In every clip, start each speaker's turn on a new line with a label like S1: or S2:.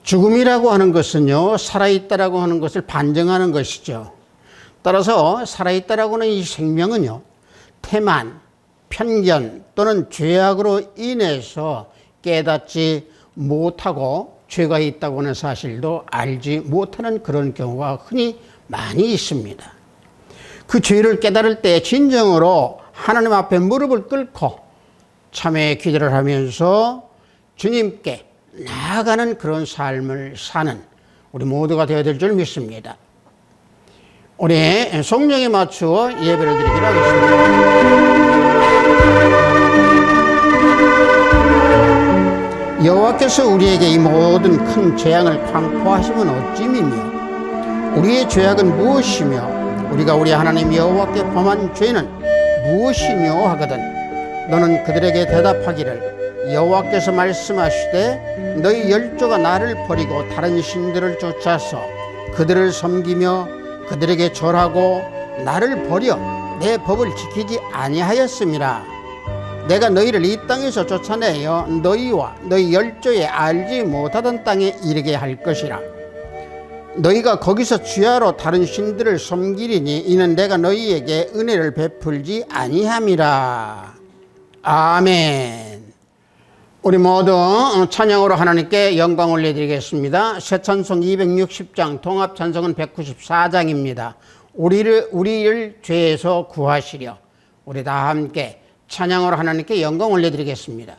S1: 죽음이라고 하는 것은요, 살아있다라고 하는 것을 반증하는 것이죠. 따라서 살아있다라고 하는 이 생명은요, 태만, 편견 또는 죄악으로 인해서 깨닫지 못하고 죄가 있다고 하는 사실도 알지 못하는 그런 경우가 흔히 많이 있습니다. 그 죄를 깨달을 때 진정으로 하나님 앞에 무릎을 꿇고 참회의 기도를 하면서 주님께 나아가는 그런 삶을 사는 우리 모두가 되어야 될 줄 믿습니다. 우리 성령에 맞추어 예배를 드리기로 하겠습니다. 여호와께서 우리에게 이 모든 큰 재앙을 강포하시면 어찌미며 우리의 죄악은 무엇이며 우리가 우리 하나님 여호와께 범한 죄는 무엇이며 하거든 너는 그들에게 대답하기를 여호와께서 말씀하시되 너희 열조가 나를 버리고 다른 신들을 쫓아서 그들을 섬기며 그들에게 절하고 나를 버려 내 법을 지키지 아니하였음이라. 내가 너희를 이 땅에서 쫓아내어 너희와 너희 열조에 알지 못하던 땅에 이르게 할 것이라. 너희가 거기서 주야로 다른 신들을 섬기리니 이는 내가 너희에게 은혜를 베풀지 아니함이라. 아멘. 우리 모두 찬양으로 하나님께 영광 올려드리겠습니다. 새 찬송 260장, 통합 찬송은 194장입니다. 우리를 죄에서 구하시려. 우리 다 함께 찬양으로 하나님께 영광 올려드리겠습니다.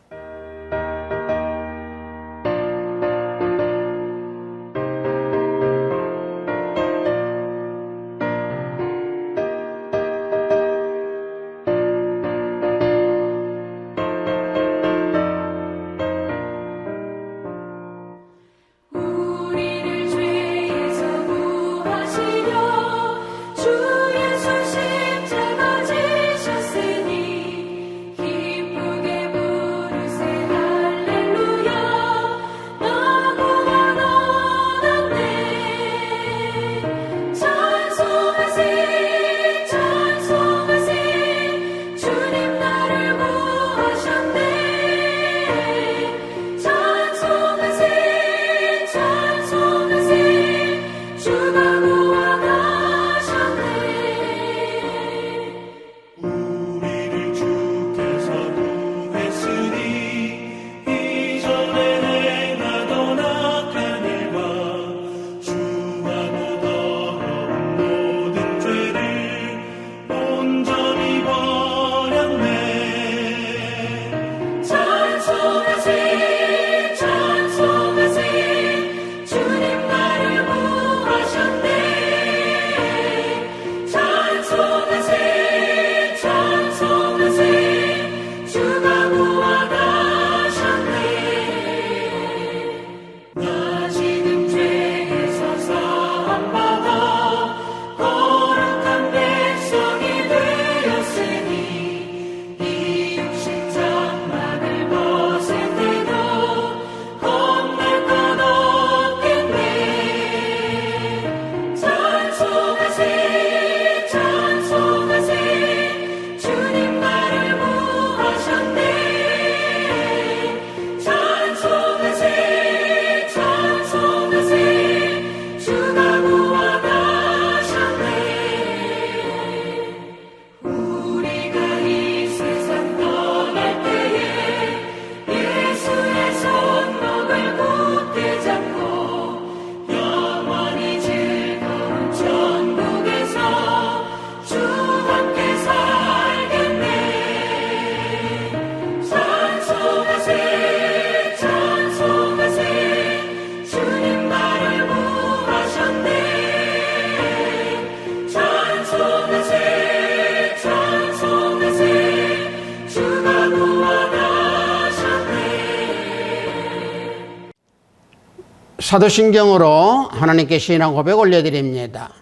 S1: 사도신경으로 하나님께 신앙 고백 올려드립니다.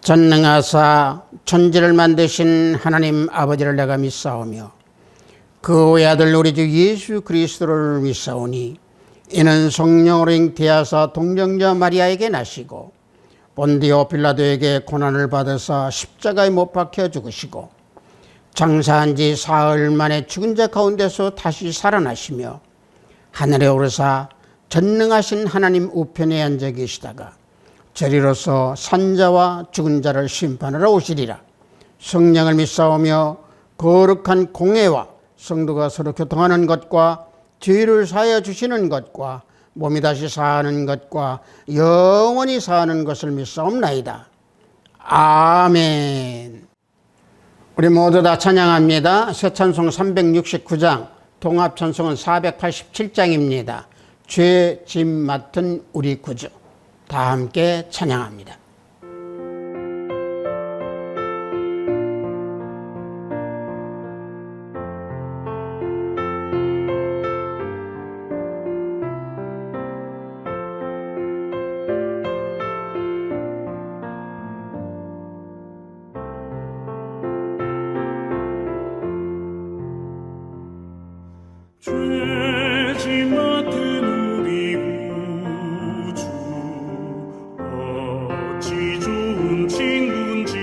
S1: 전능하사 천지를 만드신 하나님 아버지를 내가 믿사오며 그 외아들 우리 주 예수 그리스도를 믿사오니 이는 성령으로 잉태하사 동정녀 마리아에게 나시고 본디오 빌라도에게 고난을 받으사 십자가에 못 박혀 죽으시고 장사한 지 사흘 만에 죽은 자 가운데서 다시 살아나시며 하늘에 오르사 전능하신 하나님 우편에 앉아 계시다가 저리로서 산자와 죽은 자를 심판하러 오시리라. 성령을 믿사오며 거룩한 공회와 성도가 서로 교통하는 것과 죄를 사하여 주시는 것과 몸이 다시 사는 것과 영원히 사는 것을 믿사옵나이다. 아멘. 우리 모두 다 찬양합니다. 새 찬송 369장, 통합 찬송은 487장입니다. 죄 짐 맡은 우리 구주. 다 함께 찬양합니다.
S2: 죄짐 맡은 우리 구주 어찌 좋은 친구인지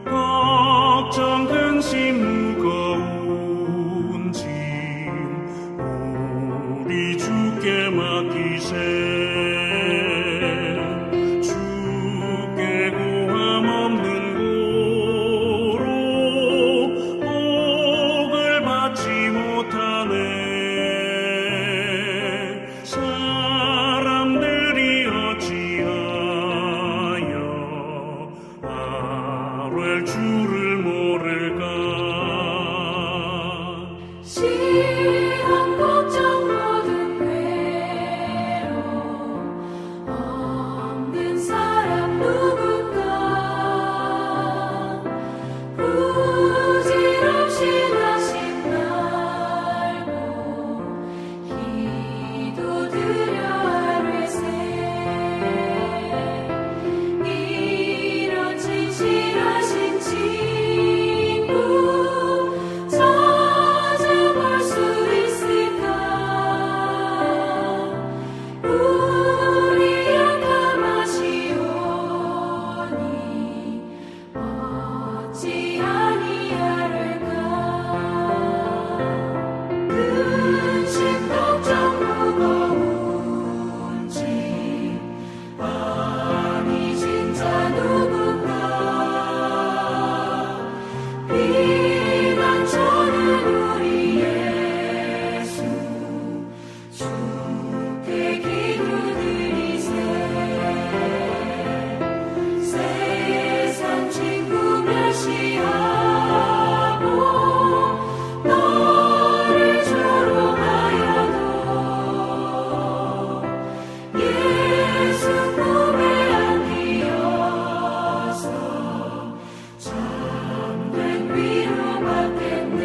S2: 걱정 근심 무거운 짐 우리 주께 맡기세 주께 고함 없는 사람들이 어찌하여 나를 주를 모를까.
S3: 시험 걱정 모든 괴로움 없는 사람 누군가 부질없이 나심 말고 기도드려 아뢰세. 이런 진실하신 친구 찾아볼 수 있을까. 우리 약함하시오니 어찌 아니하를까. 근심 걱정 무거운 짐 많이 진짜 누군가 비만 저는 우리 예수 주께 기도드리세. 세상 친구 멸시하고 너를 조롱하여도 예수 품에 안기어서 참된 위로받겠네.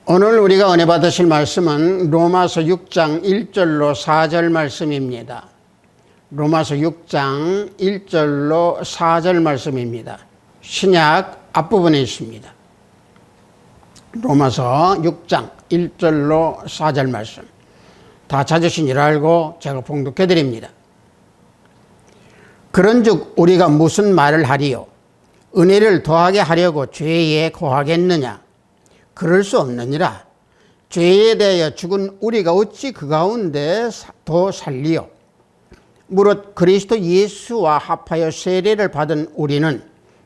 S1: 오늘 우리가 은혜 받으실 말씀은 로마서 6장 1절로 4절 말씀입니다. 로마서 6장 1절로 4절 말씀입니다. 신약 앞부분에 있습니다. 로마서 6장 1절로 4절 말씀. 다 찾으신 줄 알고 제가 봉독해 드립니다. 그런즉 우리가 무슨 말을 하리요? 은혜를 더하게 하려고 죄에 거하겠느냐? 그럴 수 없느니라. 죄에 대하여 죽은 우리가 어찌 그 가운데 더 살리요? 무릇 그리스도 예수와 합하여 세례를 받은 우리는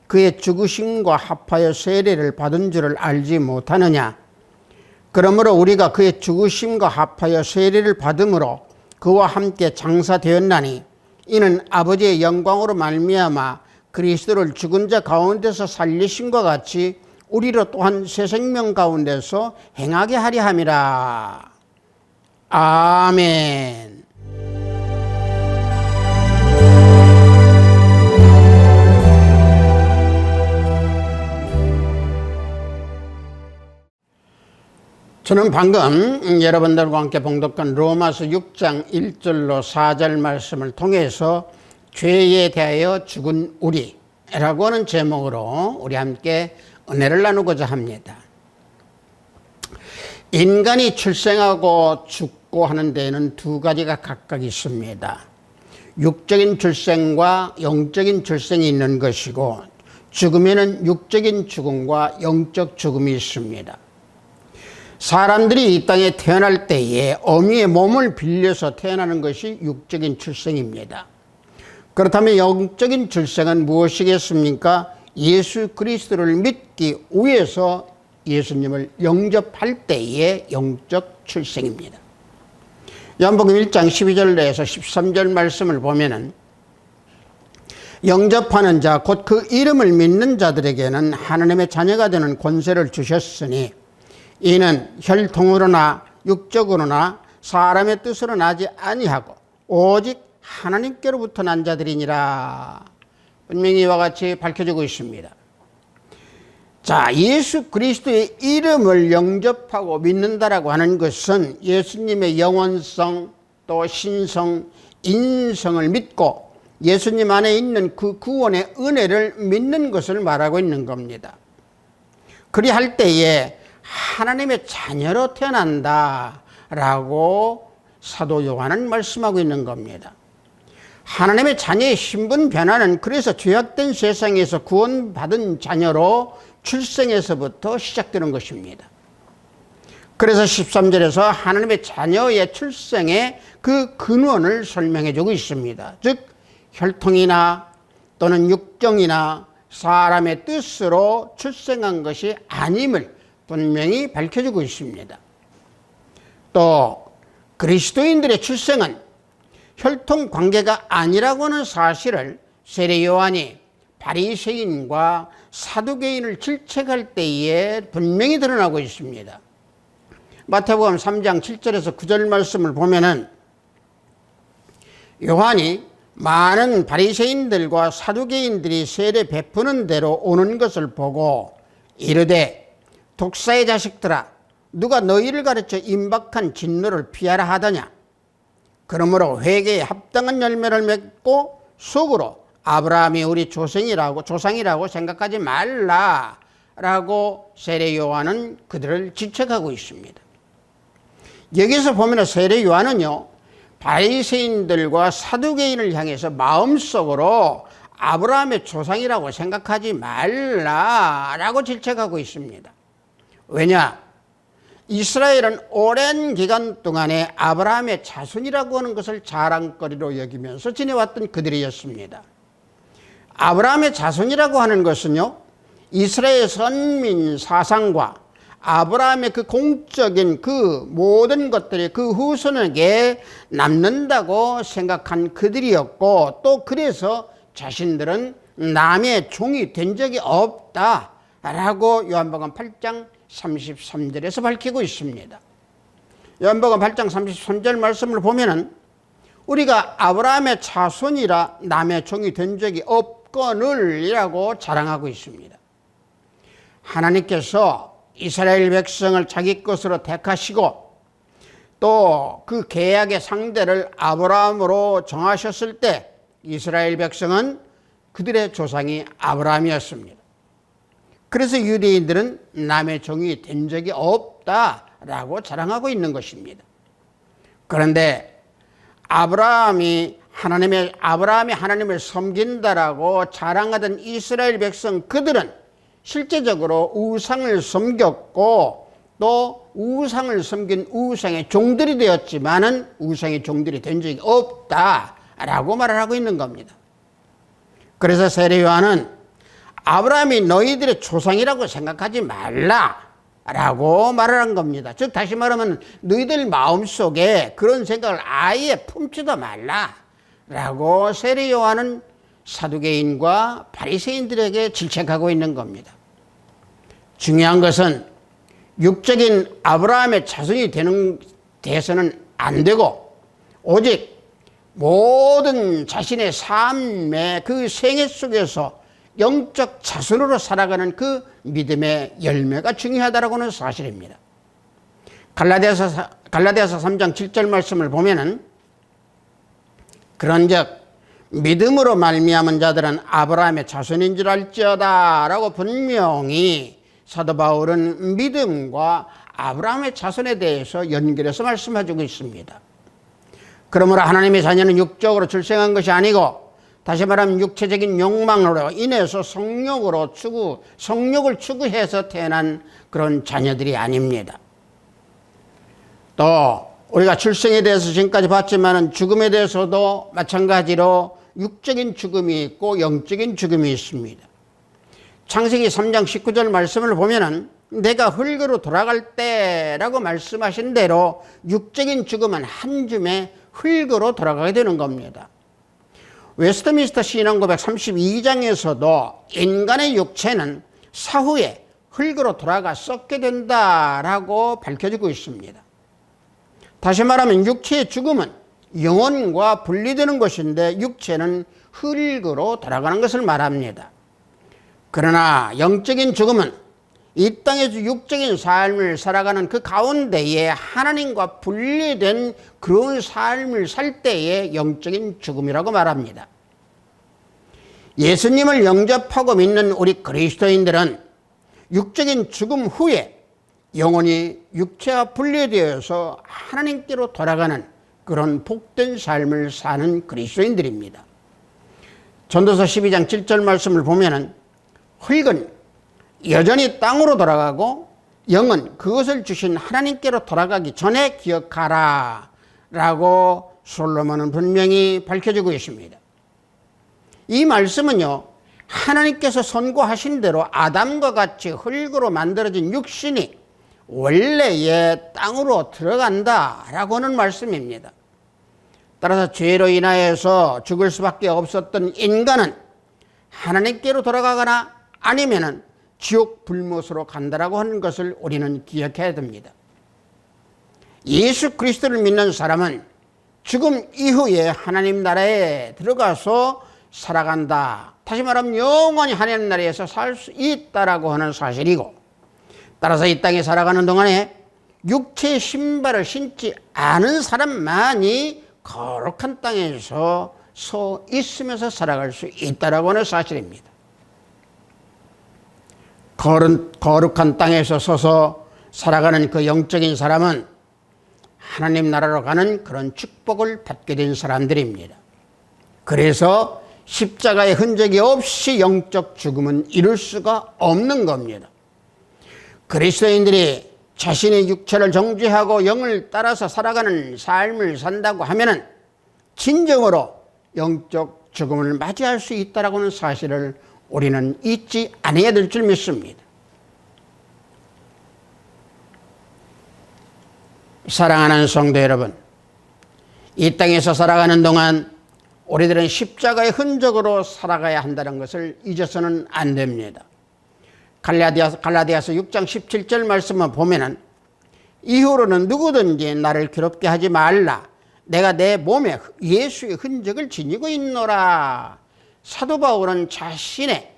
S1: 그의 죽으심과 합하여 세례를 받은 줄을 알지 못하느냐? 그러므로 우리가 그의 죽으심과 합하여 세례를 받음으로 그와 함께 장사되었나니 이는 아버지의 영광으로 말미암아 그리스도를 죽은 자 가운데서 살리심과 같이 우리로 또한 새 생명 가운데서 행하게 하려 함이라. 아멘. 저는 방금 여러분들과 함께 봉독한 로마서 6장 1절로 4절 말씀을 통해서 죄에 대하여 죽은 우리라고 하는 제목으로 우리 함께 은혜를 나누고자 합니다. 인간이 출생하고 죽고 하는 데에는 두 가지가 각각 있습니다. 육적인 출생과 영적인 출생이 있는 것이고, 죽음에는 육적인 죽음과 영적 죽음이 있습니다. 사람들이 이 땅에 태어날 때에 어미의 몸을 빌려서 태어나는 것이 육적인 출생입니다. 그렇다면 영적인 출생은 무엇이겠습니까? 예수 그리스도를 믿기 위해서 예수님을 영접할 때의 영적 출생입니다. 요한복음 1장 12절에서 13절 말씀을 보면은 영접하는 자 곧 그 이름을 믿는 자들에게는 하나님의 자녀가 되는 권세를 주셨으니 이는 혈통으로나 육적으로나 사람의 뜻으로 나지 아니하고 오직 하나님께로부터 난 자들이니라. 분명히 이와 같이 밝혀지고 있습니다. 자, 예수 그리스도의 이름을 영접하고 믿는다라고 하는 것은 예수님의 영원성 또 신성, 인성을 믿고 예수님 안에 있는 그 구원의 은혜를 믿는 것을 말하고 있는 겁니다. 그리할 때에 하나님의 자녀로 태어난다라고 사도 요한은 말씀하고 있는 겁니다. 하나님의 자녀의 신분 변화는 그래서 죄악된 세상에서 구원받은 자녀로 출생에서부터 시작되는 것입니다. 그래서 13절에서 하나님의 자녀의 출생의 그 근원을 설명해 주고 있습니다. 즉 혈통이나 또는 육정이나 사람의 뜻으로 출생한 것이 아님을 분명히 밝혀주고 있습니다. 또 그리스도인들의 출생은 혈통 관계가 아니라고 하는 사실을 세례 요한이 바리새인과 사두개인을 질책할 때에 분명히 드러나고 있습니다. 마태복음 3장 7절에서 9절 말씀을 보면은 요한이 많은 바리새인들과 사두개인들이 세례 베푸는 대로 오는 것을 보고 이르되 독사의 자식들아 누가 너희를 가르쳐 임박한 진노를 피하라 하더냐. 그러므로 회개에 합당한 열매를 맺고 속으로 아브라함이 우리 조상이라고 생각하지 말라라고 세례 요한은 그들을 지적하고 있습니다. 여기서 보면 세례 요한은요 바리새인들과 사두개인을 향해서 마음속으로 아브라함의 조상이라고 생각하지 말라라고 질책하고 있습니다. 왜냐? 이스라엘은 오랜 기간 동안에 아브라함의 자손이라고 하는 것을 자랑거리로 여기면서 지내왔던 그들이었습니다. 아브라함의 자손이라고 하는 것은요 이스라엘 선민 사상과 아브라함의 그 공적인 그 모든 것들이 그 후손에게 남는다고 생각한 그들이었고 또 그래서 자신들은 남의 종이 된 적이 없다라고 요한복음 8장 33절에서 밝히고 있습니다. 요한복음 8장 33절 말씀을 보면은 우리가 아브라함의 자손이라 남의 종이 된 적이 없거늘이라고 자랑하고 있습니다. 하나님께서 이스라엘 백성을 자기 것으로 택하시고 또 그 계약의 상대를 아브라함으로 정하셨을 때 이스라엘 백성은 그들의 조상이 아브라함이었습니다. 그래서 유대인들은 남의 종이 된 적이 없다라고 자랑하고 있는 것입니다. 그런데 아브라함이 하나님을 섬긴다라고 자랑하던 이스라엘 백성 그들은 실제적으로 우상을 섬겼고 또 우상을 섬긴 우상의 종들이 되었지만은 우상의 종들이 된 적이 없다라고 말을 하고 있는 겁니다. 그래서 세례 요한은 아브라함이 너희들의 조상이라고 생각하지 말라라고 말을 한 겁니다. 즉 다시 말하면 너희들 마음속에 그런 생각을 아예 품지도 말라라고 세례 요한은 사두개인과 바리새인들에게 질책하고 있는 겁니다. 중요한 것은 육적인 아브라함의 자손이 돼서는 안 되고 오직 모든 자신의 삶의 그 생애 속에서 영적 자손으로 살아가는 그 믿음의 열매가 중요하다고 하는 사실입니다. 갈라디아서 3장 7절 말씀을 보면은 그런즉 믿음으로 말미암은 자들은 아브라함의 자손인 줄 알지어다 라고 분명히 사도 바울은 믿음과 아브라함의 자손에 대해서 연결해서 말씀해주고 있습니다. 그러므로 하나님의 자녀는 육적으로 출생한 것이 아니고, 다시 말하면 육체적인 욕망으로 인해서 성욕을 추구해서 태어난 그런 자녀들이 아닙니다. 또 우리가 출생에 대해서 지금까지 봤지만 죽음에 대해서도 마찬가지로 육적인 죽음이 있고 영적인 죽음이 있습니다. 창세기 3장 19절 말씀을 보면은 내가 흙으로 돌아갈 때라고 말씀하신 대로 육적인 죽음은 한 줌에 흙으로 돌아가게 되는 겁니다. 웨스트민스터 신앙고백 32장에서도 인간의 육체는 사후에 흙으로 돌아가 썩게 된다라고 밝혀지고 있습니다. 다시 말하면 육체의 죽음은 영혼과 분리되는 것인데 육체는 흙으로 돌아가는 것을 말합니다. 그러나 영적인 죽음은 이 땅에서 육적인 삶을 살아가는 그 가운데에 하나님과 분리된 그런 삶을 살 때의 영적인 죽음이라고 말합니다. 예수님을 영접하고 믿는 우리 그리스도인들은 육적인 죽음 후에 영혼이 육체와 분리되어서 하나님께로 돌아가는 그런 복된 삶을 사는 그리스도인들입니다. 전도서 12장 7절 말씀을 보면은 흙은 여전히 땅으로 돌아가고 영은 그것을 주신 하나님께로 돌아가기 전에 기억하라 라고 솔로몬은 분명히 밝혀주고 있습니다. 이 말씀은요, 하나님께서 선고하신 대로 아담과 같이 흙으로 만들어진 육신이 원래의 땅으로 들어간다라고 하는 말씀입니다. 따라서 죄로 인하여서 죽을 수밖에 없었던 인간은 하나님께로 돌아가거나 아니면은 지옥 불못으로 간다라고 하는 것을 우리는 기억해야 됩니다. 예수 그리스도를 믿는 사람은 죽음 이후에 하나님 나라에 들어가서 살아간다. 다시 말하면 영원히 하나님 나라에서 살 수 있다라고 하는 사실이고, 따라서 이 땅에 살아가는 동안에 육체의 신발을 신지 않은 사람만이 거룩한 땅에서 서 있으면서 살아갈 수 있다라고 하는 사실입니다. 거룩한 땅에서 서서 살아가는 그 영적인 사람은 하나님 나라로 가는 그런 축복을 받게 된 사람들입니다. 그래서 십자가의 흔적이 없이 영적 죽음은 이룰 수가 없는 겁니다. 그리스도인들이 자신의 육체를 정죄하고 영을 따라서 살아가는 삶을 산다고 하면은 진정으로 영적 죽음을 맞이할 수 있다라고 하는 사실을 우리는 잊지 않아야 될 줄 믿습니다. 사랑하는 성도 여러분, 이 땅에서 살아가는 동안 우리들은 십자가의 흔적으로 살아가야 한다는 것을 잊어서는 안 됩니다. 갈라디아서 6장 17절 말씀을 보면은 이후로는 누구든지 나를 괴롭게 하지 말라. 내가 내 몸에 예수의 흔적을 지니고 있노라. 사도 바울은 자신의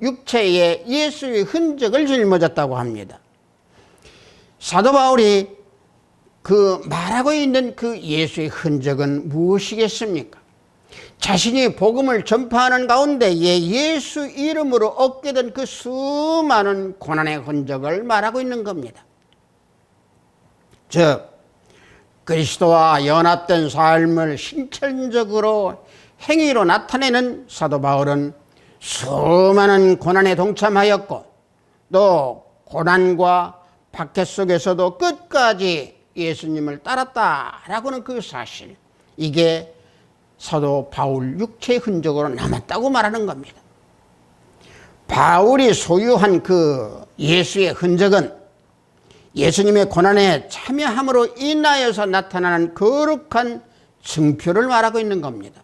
S1: 육체에 예수의 흔적을 짊어졌다고 합니다. 사도 바울이 말하고 있는 그 예수의 흔적은 무엇이겠습니까? 자신이 복음을 전파하는 가운데에 예수 이름으로 얻게 된 그 수많은 고난의 흔적을 말하고 있는 겁니다. 즉, 그리스도와 연합된 삶을 신천적으로 행위로 나타내는 사도 바울은 수많은 고난에 동참하였고, 또 고난과 박해 속에서도 끝까지 예수님을 따랐다라고 하는 그 사실, 이게 사도 바울 육체의 흔적으로 남았다고 말하는 겁니다. 바울이 소유한 그 예수의 흔적은 예수님의 고난에 참여함으로 인하여서 나타나는 거룩한 증표를 말하고 있는 겁니다.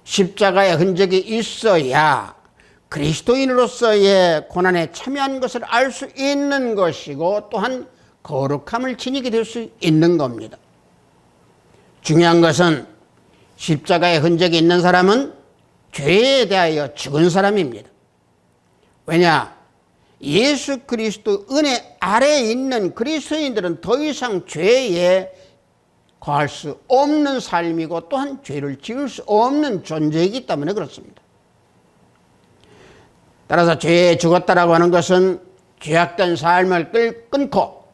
S1: 십자가의 흔적이 있어야 그리스도인으로서의 고난에 참여한 것을 알 수 있는 것이고, 또한 거룩함을 지니게 될 수 있는 겁니다. 중요한 것은 십자가의 흔적이 있는 사람은 죄에 대하여 죽은 사람입니다. 왜냐? 예수 그리스도 은혜 아래에 있는 그리스도인들은 더 이상 죄에 거할 수 없는 삶이고, 또한 죄를 지을 수 없는 존재이기 때문에 그렇습니다. 따라서 죄에 죽었다라고 하는 것은 죄악된 삶을 끊고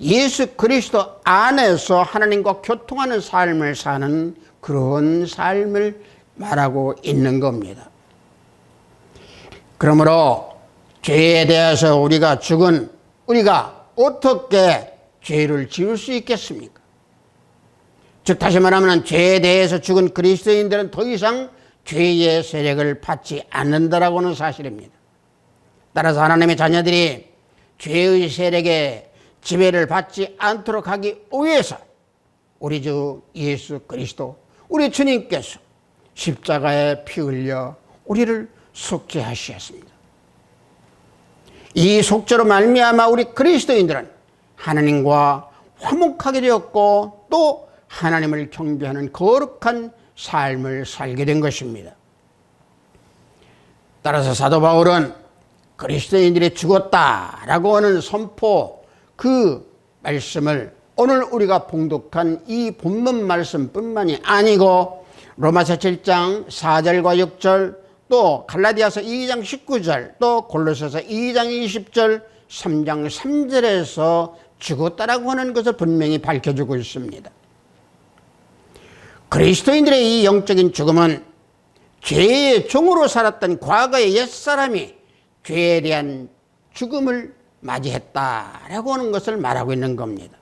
S1: 예수 그리스도 안에서 하나님과 교통하는 삶을 사는 그런 삶을 말하고 있는 겁니다. 그러므로 죄에 대해서 우리가 어떻게 죄를 지을 수 있겠습니까? 즉 다시 말하면 죄에 대해서 죽은 그리스도인들은 더 이상 죄의 세력을 받지 않는다라고 하는 사실입니다. 따라서 하나님의 자녀들이 죄의 세력에 지배를 받지 않도록 하기 위해서 우리 주 예수 그리스도 우리 주님께서 십자가에 피 흘려 우리를 속죄하셨습니다. 이 속죄로 말미암아 우리 그리스도인들은 하나님과 화목하게 되었고 또 하나님을 경배하는 거룩한 삶을 살게 된 것입니다. 따라서 사도 바울은 그리스도인들이 죽었다라고 하는 선포 그 말씀을 오늘 우리가 봉독한 이 본문 말씀뿐만이 아니고 로마서 7장 4절과 6절 또 갈라디아서 2장 19절 또 골로새서 2장 20절 3장 3절에서 죽었다라고 하는 것을 분명히 밝혀주고 있습니다. 그리스도인들의 이 영적인 죽음은 죄의 종으로 살았던 과거의 옛사람이 죄에 대한 죽음을 맞이했다라고 하는 것을 말하고 있는 겁니다.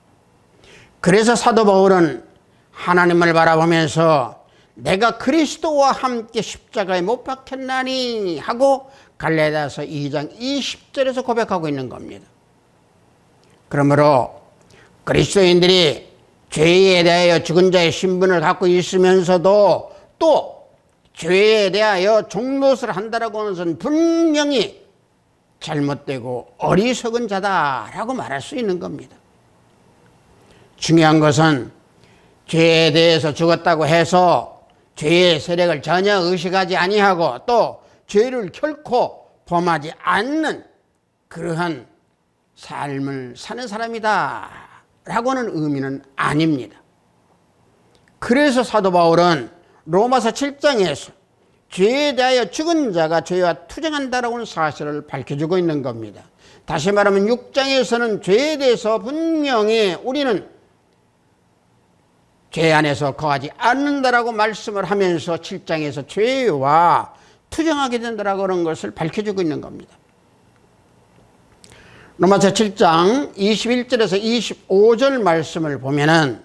S1: 그래서 사도 바울은 하나님을 바라보면서 내가 그리스도와 함께 십자가에 못 박혔나니 하고 갈라디아서 2장 20절에서 고백하고 있는 겁니다. 그러므로 그리스도인들이 죄에 대하여 죽은 자의 신분을 갖고 있으면서도 또 죄에 대하여 종노릇을 한다라고 하는 것은 분명히 잘못되고 어리석은 자다라고 말할 수 있는 겁니다. 중요한 것은 죄에 대해서 죽었다고 해서 죄의 세력을 전혀 의식하지 아니하고 또 죄를 결코 범하지 않는 그러한 삶을 사는 사람이다 라고는 의미는 아닙니다. 그래서 사도 바울은 로마서 7장에서 죄에 대하여 죽은 자가 죄와 투쟁한다라고 하는 사실을 밝혀주고 있는 겁니다. 다시 말하면 6장에서는 죄에 대해서 분명히 우리는 죄 안에서 거하지 않는다라고 말씀을 하면서 7장에서 죄와 투쟁하게 된다라고 하는 것을 밝혀주고 있는 겁니다. 로마서 7장 21절에서 25절 말씀을 보면은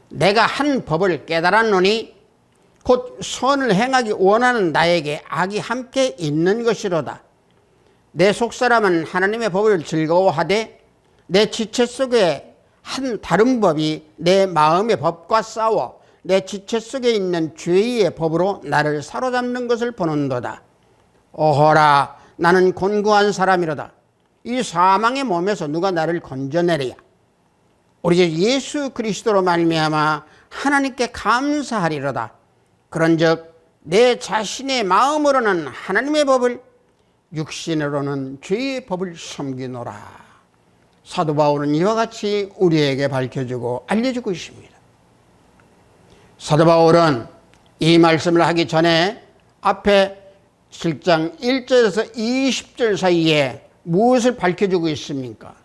S1: 내가 한 법을 깨달았노니 곧 선을 행하기 원하는 나에게 악이 함께 있는 것이로다. 내 속사람은 하나님의 법을 즐거워하되 내 지체 속에 한 다른 법이 내 마음의 법과 싸워 내 지체 속에 있는 죄의 법으로 나를 사로잡는 것을 보는도다. 오호라 나는 곤고한 사람이로다. 이 사망의 몸에서 누가 나를 건져내리야. 우리 예수 그리스도로 말미암아 하나님께 감사하리로다. 그런즉 내 자신의 마음으로는 하나님의 법을 육신으로는 죄의 법을 섬기노라. 사도 바울은 이와 같이 우리에게 밝혀주고 알려주고 있습니다. 사도 바울은 이 말씀을 하기 전에 앞에 7장 1절에서 20절 사이에 무엇을 밝혀주고 있습니까?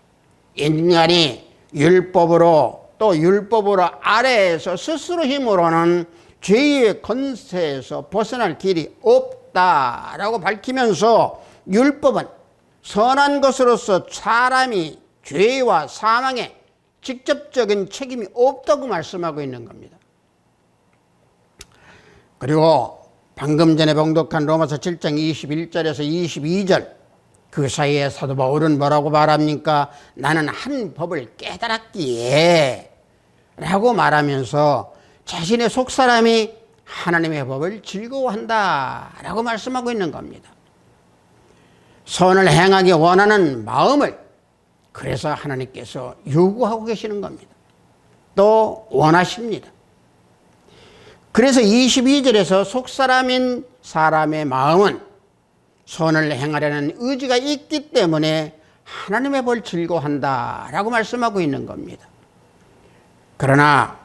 S1: 인간이 율법으로 또 율법으로 아래에서 스스로 힘으로는 죄의 권세에서 벗어날 길이 없다라고 밝히면서 율법은 선한 것으로서 사람이 죄와 사망에 직접적인 책임이 없다고 말씀하고 있는 겁니다. 그리고 방금 전에 봉독한 로마서 7장 21절에서 22절 그 사이에 사도 바울은 뭐라고 말합니까? 나는 한 법을 깨달았기에 라고 말하면서 자신의 속사람이 하나님의 법을 즐거워한다 라고 말씀하고 있는 겁니다. 선을 행하기 원하는 마음을 그래서 하나님께서 요구하고 계시는 겁니다. 또 원하십니다. 그래서 22절에서 속사람인 사람의 마음은 선을 행하려는 의지가 있기 때문에 하나님의 법을 즐거워한다 라고 말씀하고 있는 겁니다. 그러나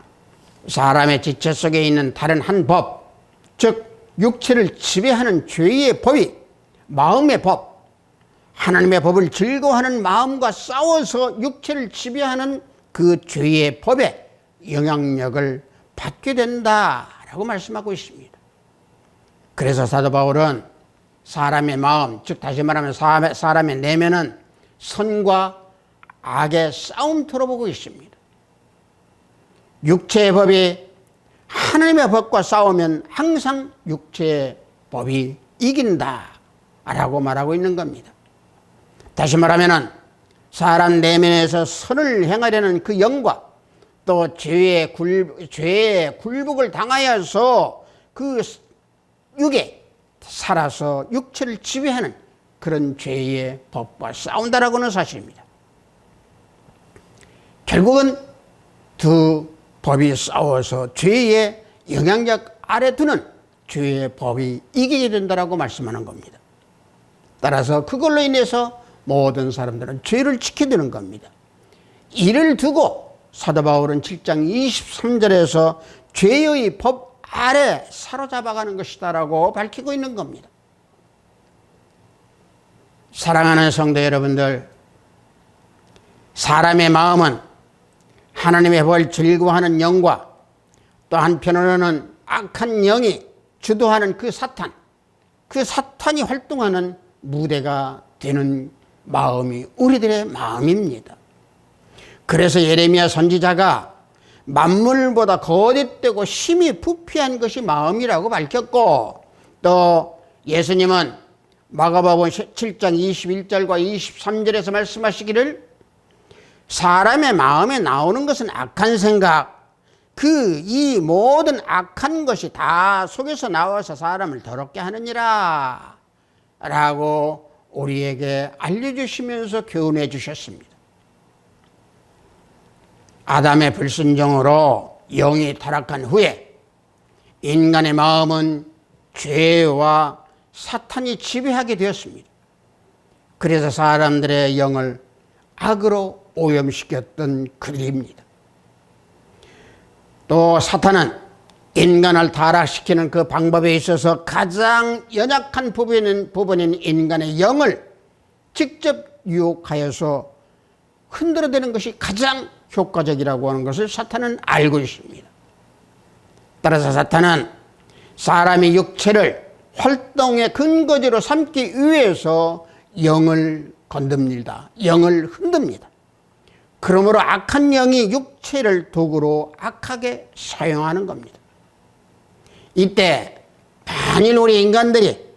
S1: 사람의 지체 속에 있는 다른 한 법, 즉 육체를 지배하는 죄의 법이 마음의 법, 하나님의 법을 즐거워하는 마음과 싸워서 육체를 지배하는 그 죄의 법에 영향력을 받게 된다라고 말씀하고 있습니다. 그래서 사도 바울은 사람의 마음, 즉 다시 말하면 사람의 내면은 선과 악의 싸움터로 보고 있습니다. 육체의 법이 하나님의 법과 싸우면 항상 육체의 법이 이긴다라고 말하고 있는 겁니다. 다시 말하면 사람 내면에서 선을 행하려는 그 영과 또 죄의 굴복을 당하여서 그 육에 살아서 육체를 지배하는 그런 죄의 법과 싸운다라고는 사실입니다. 결국은 두 법이 싸워서 죄의 영향력 아래 두는 죄의 법이 이기게 된다라고 말씀하는 겁니다. 따라서 그걸로 인해서 모든 사람들은 죄를 지켜드는 겁니다. 이를 두고 사도 바울은 7장 23절에서 죄의 법 아래 사로잡아가는 것이다라고 밝히고 있는 겁니다. 사랑하는 성도 여러분들, 사람의 마음은 하나님의 법을 즐거워하는 영과 또 한편으로는 악한 영이 주도하는 그 사탄이 활동하는 무대가 되는 마음이 우리들의 마음입니다. 그래서 예레미야 선지자가 만물보다 거짓되고 심히 부패한 것이 마음이라고 밝혔고, 또 예수님은 마가복음 7장 21절과 23절에서 말씀하시기를 사람의 마음에 나오는 것은 악한 생각, 이 모든 악한 것이 다 속에서 나와서 사람을 더럽게 하느니라 라고 우리에게 알려주시면서 교훈해 주셨습니다. 아담의 불순종으로 영이 타락한 후에 인간의 마음은 죄와 사탄이 지배하게 되었습니다. 그래서 사람들의 영을 악으로 오염시켰던 그들입니다. 또 사탄은 인간을 타락시키는 그 방법에 있어서 가장 연약한 부분인 인간의 영을 직접 유혹하여서 흔들어대는 것이 가장 효과적이라고 하는 것을 사탄은 알고 있습니다. 따라서 사탄은 사람의 육체를 활동의 근거지로 삼기 위해서 영을 건듭니다. 영을 흔듭니다. 그러므로 악한 영이 육체를 도구로 악하게 사용하는 겁니다. 이때 만일 우리 인간들이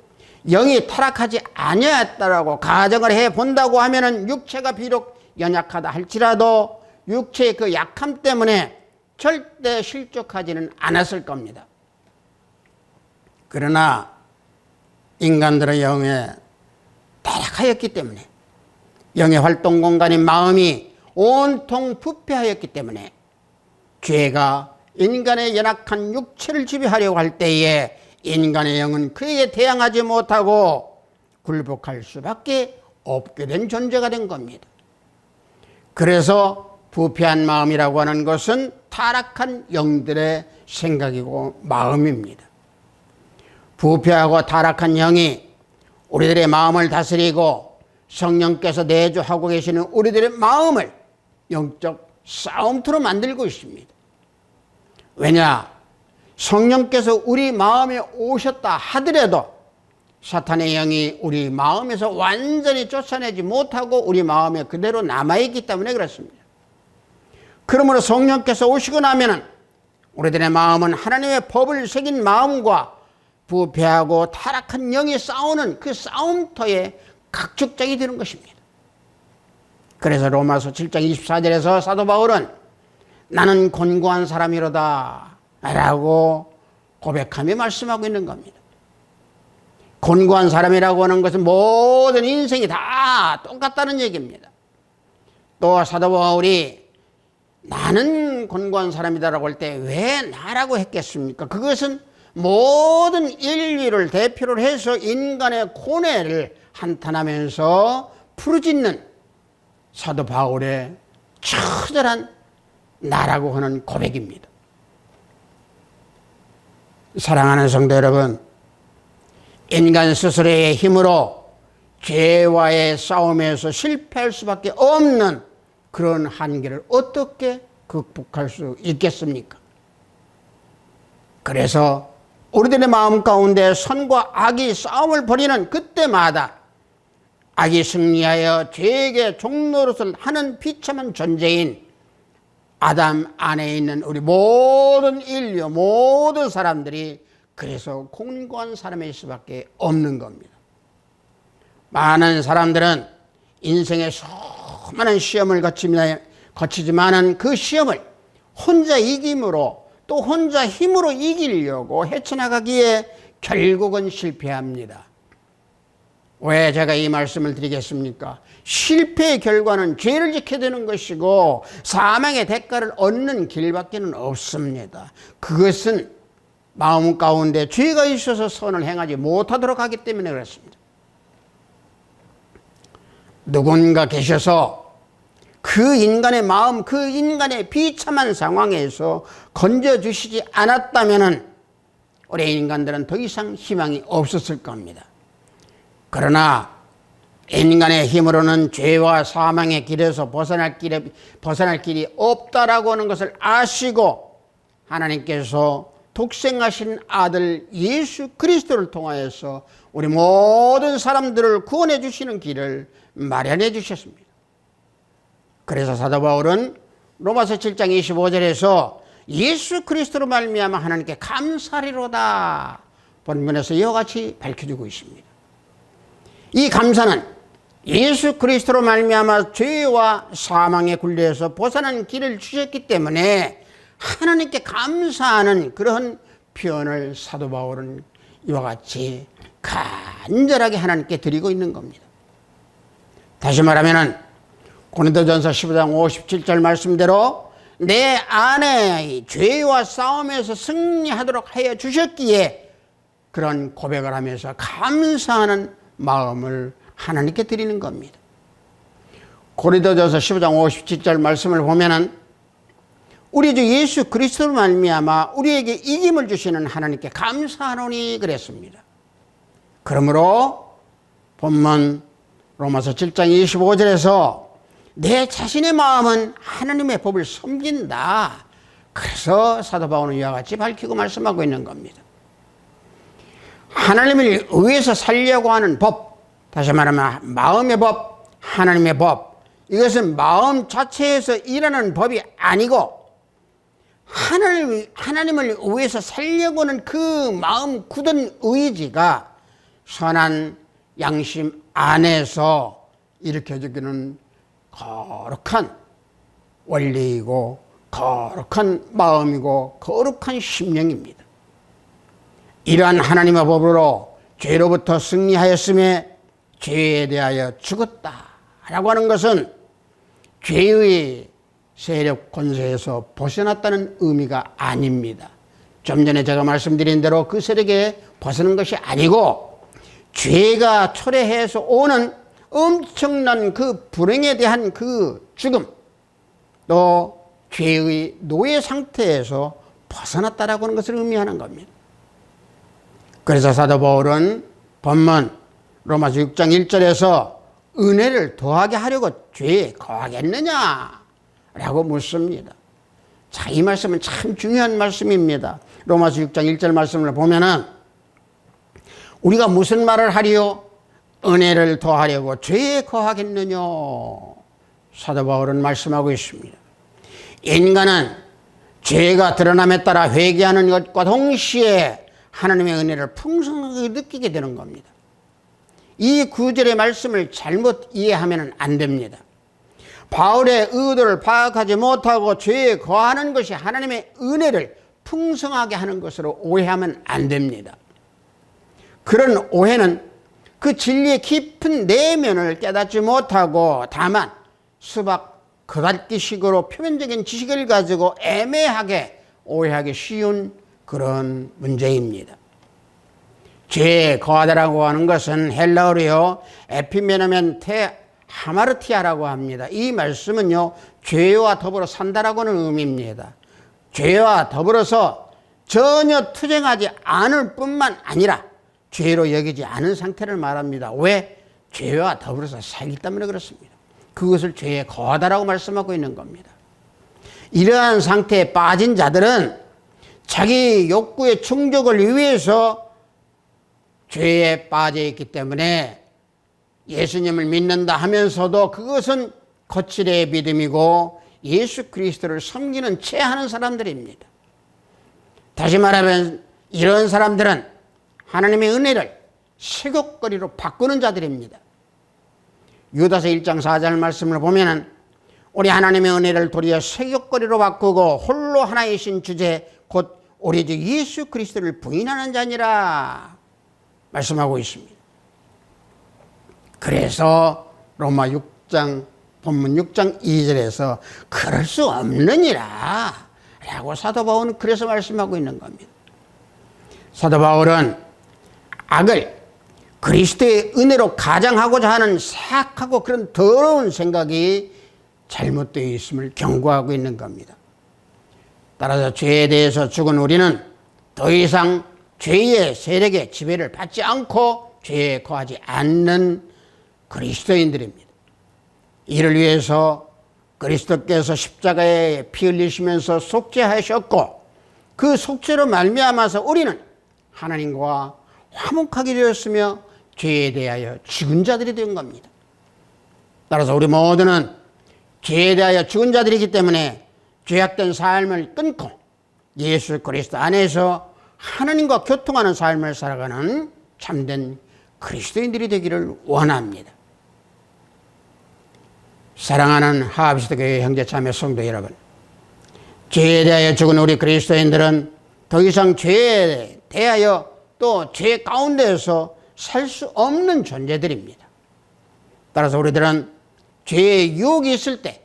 S1: 영이 타락하지 아니하였다라고 가정을 해본다고 하면은 육체가 비록 연약하다 할지라도 육체의 그 약함 때문에 절대 실족하지는 않았을 겁니다. 그러나 인간들의 영에 타락하였기 때문에, 영의 활동 공간인 마음이 온통 부패하였기 때문에 죄가 인간의 연약한 육체를 지배하려고 할 때에 인간의 영은 그에게 대항하지 못하고 굴복할 수밖에 없게 된 존재가 된 겁니다. 그래서 부패한 마음이라고 하는 것은 타락한 영들의 생각이고 마음입니다. 부패하고 타락한 영이 우리들의 마음을 다스리고 성령께서 내주하고 계시는 우리들의 마음을 영적 싸움터로 만들고 있습니다. 왜냐? 성령께서 우리 마음에 오셨다 하더라도 사탄의 영이 우리 마음에서 완전히 쫓아내지 못하고 우리 마음에 그대로 남아있기 때문에 그렇습니다. 그러므로 성령께서 오시고 나면은 우리들의 마음은 하나님의 법을 새긴 마음과 부패하고 타락한 영이 싸우는 그 싸움터에 각축장이 되는 것입니다. 그래서 로마서 7장 24절에서 사도 바울은 나는 곤고한 사람이로다 라고 고백하며 말씀하고 있는 겁니다. 곤고한 사람이라고 하는 것은 모든 인생이 다 똑같다는 얘기입니다. 또 사도 바울이 나는 곤고한 사람이다라고 할 때 왜 나라고 했겠습니까? 그것은 모든 인류를 대표로 해서 인간의 고뇌를 한탄하면서 부르짖는 사도 바울의 처절한 나라고 하는 고백입니다. 사랑하는 성도 여러분, 인간 스스로의 힘으로 죄와의 싸움에서 실패할 수밖에 없는 그런 한계를 어떻게 극복할 수 있겠습니까? 그래서 우리들의 마음 가운데 선과 악이 싸움을 벌이는 그때마다 악이 승리하여 죄에게 종노릇을 하는 비참한 존재인 아담 안에 있는 우리 모든 인류, 모든 사람들이 그래서 공고한 사람일 수밖에 없는 겁니다. 많은 사람들은 인생의 수많은 시험을 거치지만은 그 시험을 혼자 이김으로 또 혼자 힘으로 이기려고 헤쳐나가기에 결국은 실패합니다. 왜 제가 이 말씀을 드리겠습니까? 실패의 결과는 죄를 짓게 되는 것이고 사망의 대가를 얻는 길밖에는 없습니다. 그것은 마음 가운데 죄가 있어서 선을 행하지 못하도록 하기 때문에 그렇습니다. 누군가 계셔서 그 인간의 마음, 그 인간의 비참한 상황에서 건져주시지 않았다면 우리 인간들은 더 이상 희망이 없었을 겁니다. 그러나 인간의 힘으로는 죄와 사망의 길에서 벗어날 길이 없다라고 하는 것을 아시고 하나님께서 독생하신 아들 예수 그리스도를 통하여서 우리 모든 사람들을 구원해 주시는 길을 마련해 주셨습니다. 그래서 사도 바울은 로마서 7장 25절에서 예수 그리스도로 말미암아 하나님께 감사리로다 본문에서 이와 같이 밝혀주고 있습니다. 이 감사는 예수 그리스도로 말미암아 죄와 사망의 굴레에서 벗어난 길을 주셨기 때문에 하나님께 감사하는 그런 표현을 사도 바울은 이와 같이 간절하게 하나님께 드리고 있는 겁니다. 다시 말하면 고린도전서 15장 57절 말씀대로 내 안에 죄와 싸움에서 승리하도록 하여 주셨기에 그런 고백을 하면서 감사하는 마음을 하나님께 드리는 겁니다. 고린도전서 15장 57절 말씀을 보면은 우리 주 예수 그리스도로 말미암아 우리에게 이김을 주시는 하나님께 감사하노니 그랬습니다. 그러므로 본문 로마서 7장 25절에서 내 자신의 마음은 하나님의 법을 섬긴다. 그래서 사도 바울은 이와 같이 밝히고 말씀하고 있는 겁니다. 하나님을 위해서 살려고 하는 법, 다시 말하면 마음의 법, 하나님의 법, 이것은 마음 자체에서 일하는 법이 아니고 하나님을 위해서 살려고 하는 그 마음 굳은 의지가 선한 양심 안에서 일으켜지기는 거룩한 원리이고 거룩한 마음이고 거룩한 심령입니다. 이러한 하나님의 법으로 죄로부터 승리하였음에 죄에 대하여 죽었다라고 하는 것은 죄의 세력 권세에서 벗어났다는 의미가 아닙니다. 좀 전에 제가 말씀드린 대로 그 세력에 벗어난 것이 아니고 죄가 초래해서 오는 엄청난 그 불행에 대한 그 죽음, 또 죄의 노예 상태에서 벗어났다라고 하는 것을 의미하는 겁니다. 그래서 사도 바울은 본문 로마서 6장 1절에서 은혜를 더하게 하려고 죄에 거하겠느냐? 라고 묻습니다. 자, 이 말씀은 참 중요한 말씀입니다. 로마서 6장 1절 말씀을 보면은 우리가 무슨 말을 하리요? 은혜를 더하려고 죄에 거하겠느냐? 사도 바울은 말씀하고 있습니다. 인간은 죄가 드러남에 따라 회개하는 것과 동시에 하나님의 은혜를 풍성하게 느끼게 되는 겁니다. 이 구절의 말씀을 잘못 이해하면 안 됩니다. 바울의 의도를 파악하지 못하고 죄에 거하는 것이 하나님의 은혜를 풍성하게 하는 것으로 오해하면 안 됩니다. 그런 오해는 그 진리의 깊은 내면을 깨닫지 못하고 다만 수박 그갈기식으로 표면적인 지식을 가지고 애매하게 오해하기 쉬운 그런 문제입니다. 죄에 거하다라고 하는 것은 헬라어로요 에피메노멘테 하마르티아라고 합니다. 이 말씀은요 죄와 더불어 산다라고 하는 의미입니다. 죄와 더불어서 전혀 투쟁하지 않을 뿐만 아니라 죄로 여기지 않은 상태를 말합니다. 왜? 죄와 더불어서 살기 때문에 그렇습니다. 그것을 죄의 거다라고 말씀하고 있는 겁니다. 이러한 상태에 빠진 자들은 자기 욕구의 충족을 위해서 죄에 빠져 있기 때문에 예수님을 믿는다 하면서도 그것은 거칠의 믿음이고 예수 그리스도를 섬기는 채 하는 사람들입니다. 다시 말하면 이런 사람들은 하나님의 은혜를 세곡거리로 바꾸는 자들입니다. 유다서 1장 4절 말씀을 보면은 우리 하나님의 은혜를 도리어 세곡거리로 바꾸고 홀로 하나이신 주제 곧 우리 주 예수 그리스도를 부인하는 자니라 말씀하고 있습니다. 그래서 로마 6장 본문 6장 2절에서 그럴 수 없느니라 라고 사도 바울은 그래서 말씀하고 있는 겁니다. 사도 바울은 악을 그리스도의 은혜로 가장하고자 하는 사악하고 그런 더러운 생각이 잘못되어 있음을 경고하고 있는 겁니다. 따라서 죄에 대해서 죽은 우리는 더 이상 죄의 세력의 지배를 받지 않고 죄에 거하지 않는 그리스도인들입니다. 이를 위해서 그리스도께서 십자가에 피 흘리시면서 속죄하셨고 그 속죄로 말미암아서 우리는 하나님과 화목하게 되었으며 죄에 대하여 죽은 자들이 된 겁니다. 따라서 우리 모두는 죄에 대하여 죽은 자들이기 때문에 죄악된 삶을 끊고 예수 그리스도 안에서 하나님과 교통하는 삶을 살아가는 참된 그리스도인들이 되기를 원합니다. 사랑하는 하합시대 교회 형제자매 성도 여러분, 죄에 대하여 죽은 우리 그리스도인들은 더 이상 죄에 대하여 또 죄 가운데에서 살 수 없는 존재들입니다. 따라서 우리들은 죄의 유혹이 있을 때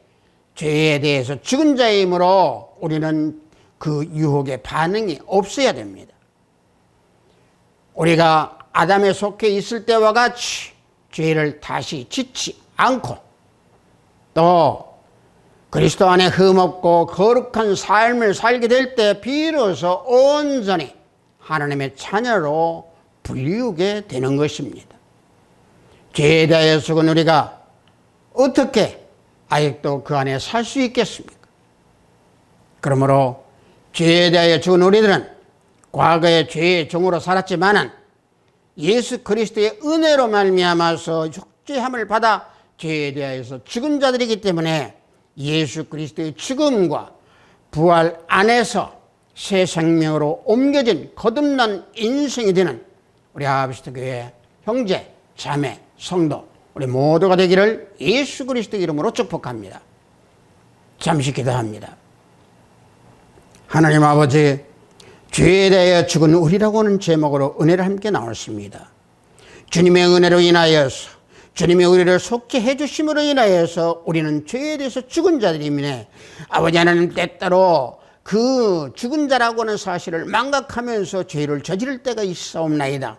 S1: 죄에 대해서 죽은 자이므로 우리는 그 유혹에 반응이 없어야 됩니다. 우리가 아담에 속해 있을 때와 같이 죄를 다시 짓지 않고 또 그리스도 안에 흠없고 거룩한 삶을 살게 될 때 비로소 온전히 하나님의 자녀로 불리우게 되는 것입니다. 죄에 대하여 죽은 우리가 어떻게 아직도 그 안에 살 수 있겠습니까? 그러므로 죄에 대하여 죽은 우리들은 과거의 죄의 종으로 살았지만은 예수 그리스도의 은혜로 말미암아서 속죄함을 받아 죄에 대하여서 죽은 자들이기 때문에 예수 그리스도의 죽음과 부활 안에서 새 생명으로 옮겨진 거듭난 인생이 되는 우리 하합시대 교회 형제, 자매, 성도 우리 모두가 되기를 예수 그리스도 이름으로 축복합니다. 잠시 기도합니다. 하나님 아버지, 죄에 대하여 죽은 우리라고 하는 제목으로 은혜를 함께 나눴습니다. 주님의 은혜로 인하여서 주님이 우리를 속죄해 주심으로 인하여서 우리는 죄에 대해서 죽은 자들이며 아버지 하나님 때때로 그 죽은 자라고 하는 사실을 망각하면서 죄를 저지를 때가 있사옵나이다.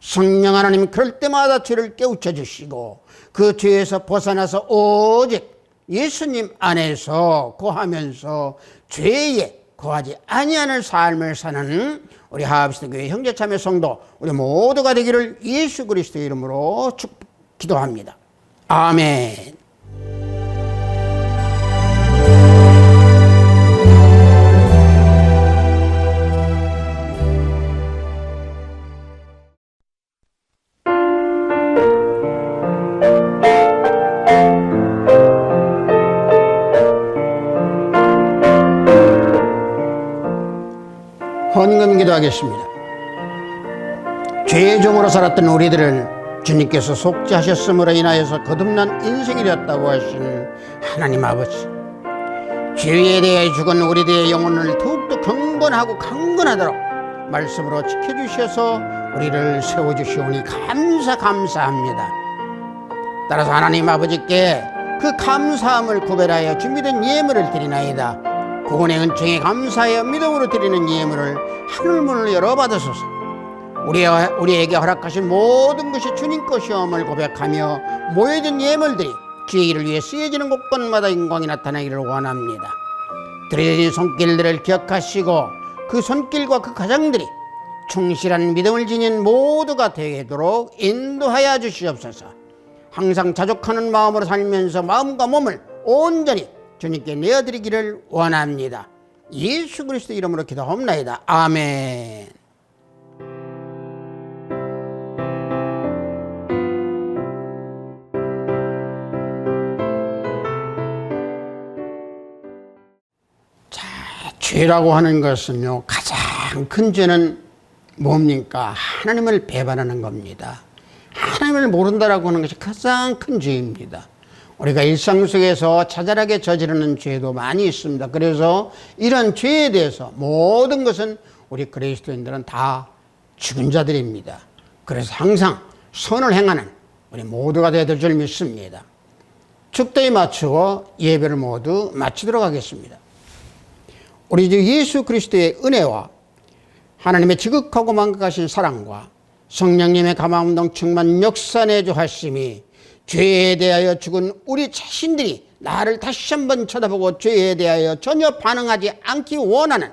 S1: 성령 하나님 그럴 때마다 죄를 깨우쳐 주시고 그 죄에서 벗어나서 오직 예수님 안에서 거하면서 죄에 거하지 아니하는 삶을 사는 우리 하합시대 교회 형제자매 성도 우리 모두가 되기를 예수 그리스도의 이름으로 기도합니다. 아멘. 헌금 기도하겠습니다. 죄의 종으로 살았던 우리들을 주님께서 속죄하셨음으로 인하여서 거듭난 인생이 되었다고 하신 하나님 아버지, 죄에 대해 죽은 우리들의 영혼을 더욱더 경건하고 강건하도록 말씀으로 지켜주셔서 우리를 세워주시오니 감사합니다. 따라서 하나님 아버지께 그 감사함을 구별하여 준비된 예물을 드리나이다. 구원의 은총에 감사하여 믿음으로 드리는 예물을 하늘문을 열어 받으소서. 우리에게 허락하신 모든 것이 주님 것이옴을 고백하며 모여진 예물들이 주의 일을 위해 쓰여지는 곳곳마다 영광이 나타나기를 원합니다. 드려진 손길들을 기억하시고 그 손길과 그 가정들이 충실한 믿음을 지닌 모두가 되도록 인도하여 주시옵소서. 항상 자족하는 마음으로 살면서 마음과 몸을 온전히 주님께 내어드리기를 원합니다. 예수 그리스도 이름으로 기도합니다. 아멘. 죄라고 하는 것은요, 가장 큰 죄는 뭡니까? 하나님을 배반하는 겁니다. 하나님을 모른다라고 하는 것이 가장 큰 죄입니다. 우리가 일상 속에서 자잘하게 저지르는 죄도 많이 있습니다. 그래서 이런 죄에 대해서 모든 것은 우리 그리스도인들은 다 죽은 자들입니다. 그래서 항상 선을 행하는 우리 모두가 되어야 될 줄 믿습니다. 축도에 맞추고 예배를 모두 마치도록 하겠습니다. 우리 주 예수 그리스도의 은혜와 하나님의 지극하고 만극하신 사랑과 성령님의 감화음 넘충만 역사 내주 하심이 죄에 대하여 죽은 우리 자신들이 나를 다시 한번 쳐다보고 죄에 대하여 전혀 반응하지 않기 원하는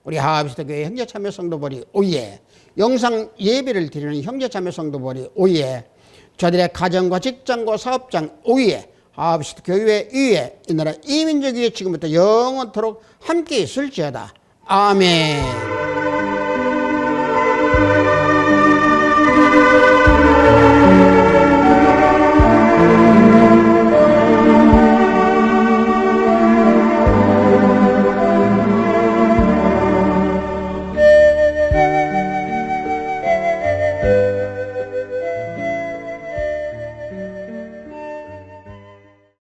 S1: 우리 하합시대교회 형제자매 성도들이 오예, 영상 예배를 드리는 형제자매 성도들이 오예, 저들의 가정과 직장과 사업장 오예, 하합시대교회 위에 이 나라 이민족 위에 지금부터 영원토록 함께 있을지어다. 아멘.